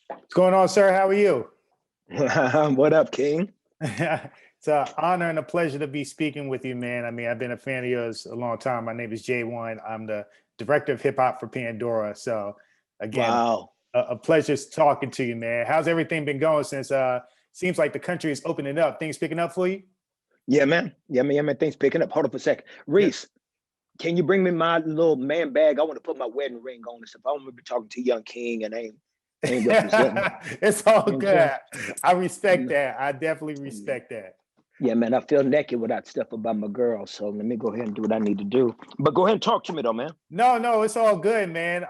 What's going on, sir? How are you? What up, King? It's an honor and a pleasure to be speaking with you, man. I mean, I've been a fan of yours a long time. My name is J1. I'm the director of hip hop for Pandora. So, again, Wow. a pleasure talking to you, man. How's everything been going since seems like the country is opening up? Things picking up for you? Yeah, man. Yeah, man. Things picking up. Hold up a second. Yeah. Reese, can you bring me my little man bag? I want to put my wedding ring on and stuff. I want to be talking to young King and ain't representing. It's all You know what I'm good. I respect saying? that. I definitely respect that. Yeah, man. I feel naked without stuff about my girl. So let me go ahead and do what I need to do. But go ahead and talk to me though, man. No, it's all good, man.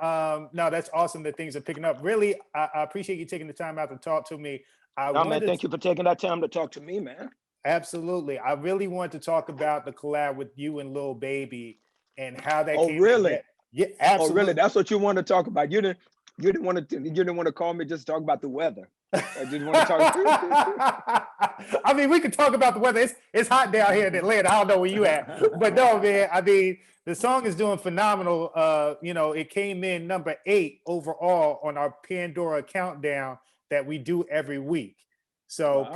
No, that's awesome that things are picking up. Really, I appreciate you taking the time out to talk to me. I No, man. wanted Thank you for taking that time to talk to me, man. Absolutely. I really want to talk about the collab with you and Lil Baby and how that Oh, came really? together. Yeah, Oh, really? absolutely. That's what you want to talk about. You didn't want to call me just to talk about the weather. I just want to talk. I mean, we could talk about the weather. It's hot down here in Atlanta. I don't know where you at, but no, man. I mean, the song is doing phenomenal. It came in number 8 overall on our Pandora countdown that we do every week. So Wow.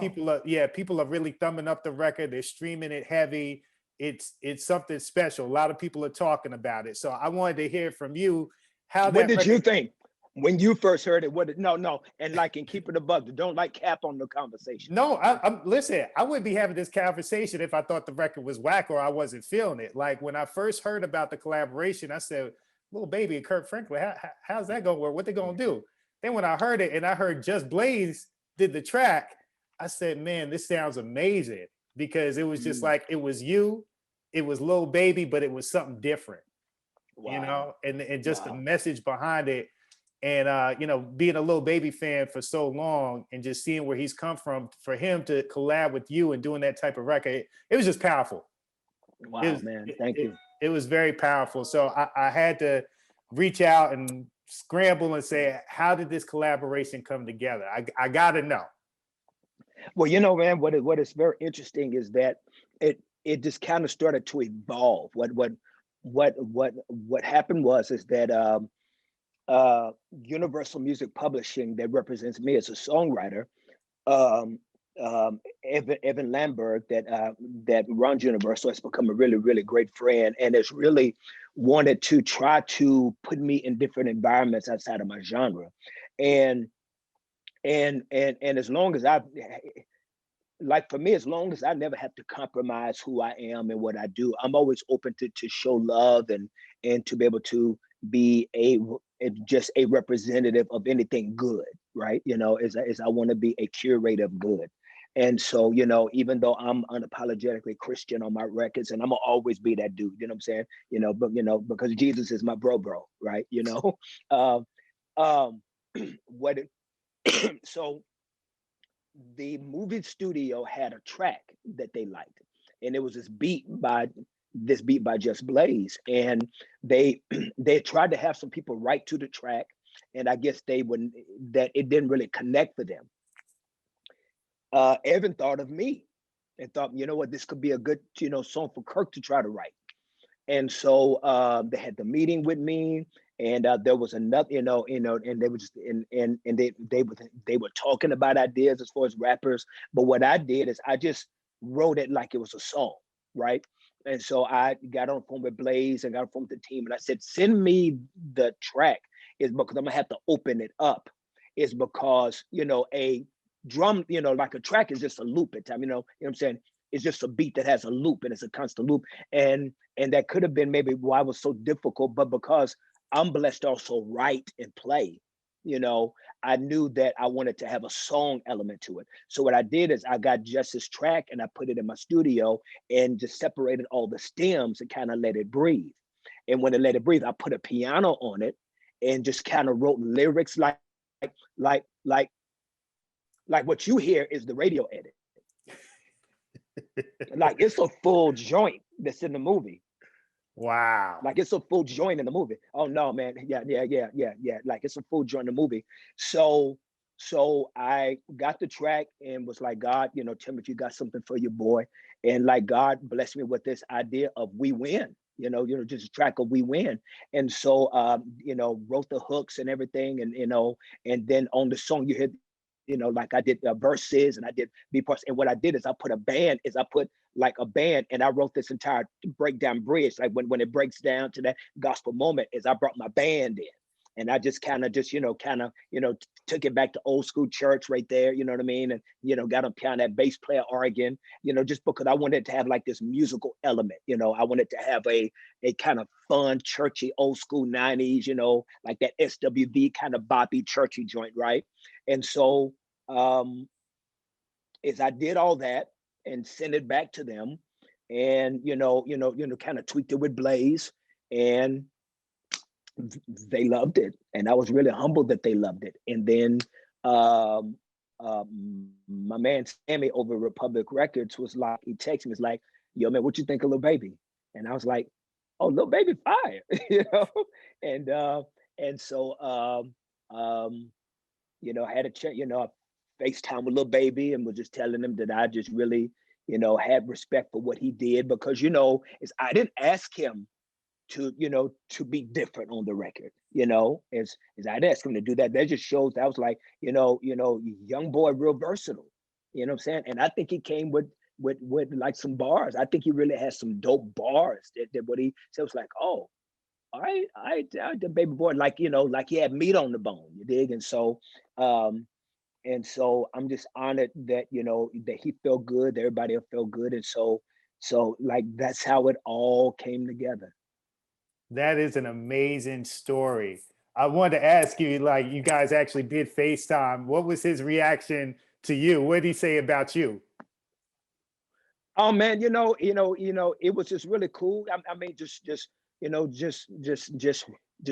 people are really thumbing up the record. They're streaming it heavy. It's something special. A lot of people are talking about it. So I wanted to hear from you how What that did you record. think when you first heard it? No, and like and keep it above. Don't like cap on the conversation. No, I'm listen. I wouldn't be having this conversation if I thought the record was whack or I wasn't feeling it. Like when I first heard about the collaboration, I said, "Little Baby and Kirk Franklin, how's that gonna work? What they gonna do?" Then when I heard it and I heard Just Blaze did the track, I said, "Man, this sounds amazing," because it was just Mm, like it was you, it was Lil Baby, but it was something different, wow, and just the wow. message behind it and being a Little Baby fan for so long and just seeing where he's come from, for him to collab with you and doing that type of record, it was just powerful. it Wow, was man. it, Thank it, you. it was very powerful. So I had to reach out and scramble and say, how did this collaboration come together? I gotta know. Well, man, what is very interesting is that it just kind of started to evolve. What happened was is that Universal Music Publishing, that represents me as a songwriter, um, Evan Lamberg, that runs Universal, has become a really, really great friend, and has really wanted to try to put me in different environments outside of my genre, and as long as I, like, for me, as long as I never have to compromise who I am and what I do, I'm always open to show love and to be able to be just a representative of anything good, right? As I want to be a curator of good. And so, even though I'm unapologetically Christian on my records, and I'm gonna always be that dude, you know what I'm saying? But because Jesus is my bro, right? Um, um, what it, so the movie studio had a track that they liked, and it was this beat by Just Blaze, and they they tried to have some people write to the track, and I guess they wouldn't that it didn't really connect for them. Evan thought of me and thought, you know what, this could be a good song for Kirk to try to write. And so they had the meeting with me, and there was another, and they were just and they were talking about ideas as far as rappers. But what I did is I just wrote it like it was a song, right? And so I got on the phone with Blaze and got on the phone with the team, and I said, send me the track. Is because I'm gonna have to open it up. Is because a drum, like a track is just a loop at time. You know what I'm saying? It's just a beat that has a loop, and it's a constant loop. And that could have been maybe why it was so difficult, but because I'm blessed to also write and play, you know, I knew that I wanted to have a song element to it. So what I did is I got just this track and I put it in my studio and just separated all the stems and kind of let it breathe. And when it let it breathe, I put a piano on it and just kind of wrote lyrics like like like what you hear is the radio edit. Like it's a full joint that's in the movie. Wow. Like it's a full joint in the movie. Oh no, man. Yeah. Like it's a full joint in the movie. So I got the track and was like, God, Tim, if you got something for your boy. And like God blessed me with this idea of we win. just a track of We Win. And so, wrote the hooks and everything, and then on the song you hear, like I did verses and I did B parts. And what I did is I put like a band, and I wrote this entire breakdown bridge. Like when it breaks down to that gospel moment, is I brought my band in. And I just kind of took it back to old school church right there, you know what I mean? And, got them kind of that bass player organ, just because I wanted to have like this musical element, I wanted to have a kind of fun, churchy, old school 90s, like that SWV kind of boppy, churchy joint, right? And so as I did all that and sent it back to them, and kind of tweaked it with Blaze, and they loved it, and I was really humbled that they loved it. And then my man Sammy over Republic Records was like, he texted me, was like, "Yo, man, what you think of Lil Baby?" And I was like, "Oh, Lil Baby fire," and so I had a chat, FaceTime with Lil Baby, and was just telling him that I just really, had respect for what he did, because I didn't ask him to be different on the record, as I'd ask him to do that. That just shows that I was like, young boy, real versatile, you know what I'm saying? And I think he came with like some bars. I think he really has some dope bars that what he said was like, oh, I the baby boy, like, like he had meat on the bone, you dig? And so I'm just honored that, that he felt good, that everybody felt good. And so like that's how it all came together. That is an amazing story. I wanted to ask you, like, you guys actually did FaceTime. What was his reaction to you? What did he say about you? Oh man, it was just really cool. I mean, just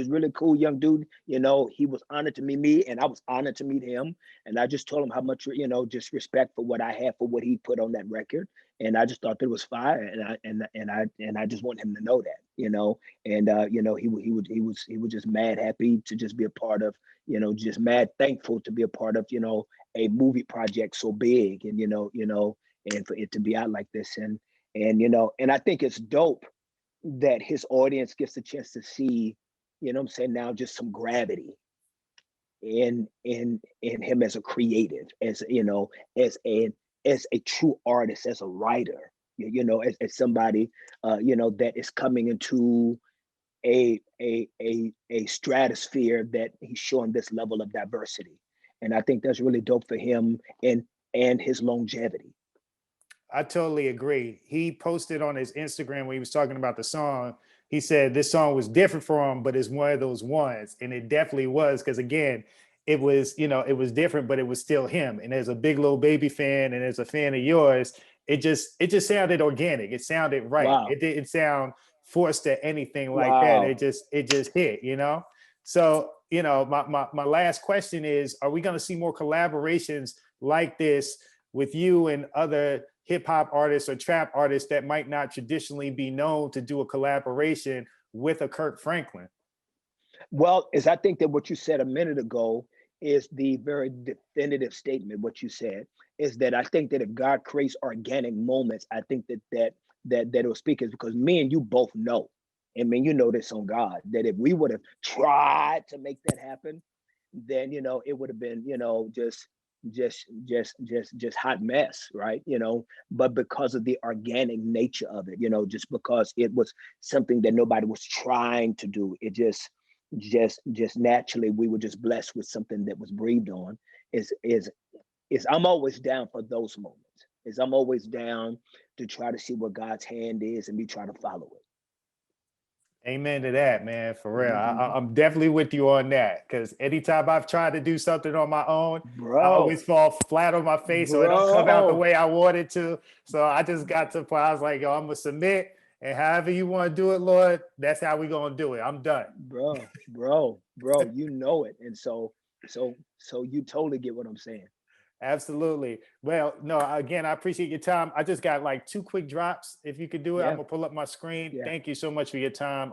really cool young dude. He was honored to meet me, and I was honored to meet him. And I just told him how much, just respect for what I had for what he put on that record. And I just thought that it was fire, and I just want him to know that, And he was just mad happy to just be a part of, just mad thankful to be a part of, a movie project so big, and for it to be out like this. And I think it's dope that his audience gets a chance to see, what I'm saying, now just some gravity in him as a creative, as as a true artist, as a writer, as somebody that is coming into a stratosphere that he's showing this level of diversity. And I think that's really dope for him and his longevity. I totally agree. He posted on his Instagram when he was talking about the song. He said this song was different for him, but it's one of those ones. And it definitely was, because again, it was, it was different, but it was still him. And as a big Lil Baby fan, and as a fan of yours, it just sounded organic. It sounded right. Wow. It didn't sound forced to anything like that. Wow. It just hit, So, my last question is, are we going to see more collaborations like this with you and other hip hop artists or trap artists that might not traditionally be known to do a collaboration with a Kirk Franklin? Well, as I think that what you said a minute ago is the very definitive statement. What you said is that I think that if God creates organic moments, I think that it'll speak, is because me and you both know, and you know this on God, that if we would have tried to make that happen, then it would have been just hot mess, right? But because of the organic nature of it, just because it was something that nobody was trying to do, it just naturally, we were just blessed with something that was breathed on. Is I'm always down for those moments. I'm always down to try to see what God's hand is, and we try to follow it. Amen to that, man. For real. Mm-hmm. I'm definitely with you on that, because anytime I've tried to do something on my own, I Bro, always fall flat on my face, or it don't come out the bro, way I want it to. So I just got to the point, I was like, yo, I'm going to submit. And however you want to do it, Lord, that's how we going to do it. I'm done. bro, you know it. And so you totally get what I'm saying. Absolutely. Well, no, again, I appreciate your time. I just got like 2 quick drops. If you could do it, I'm Yeah, going to pull up my screen. yeah. Thank you so much for your time.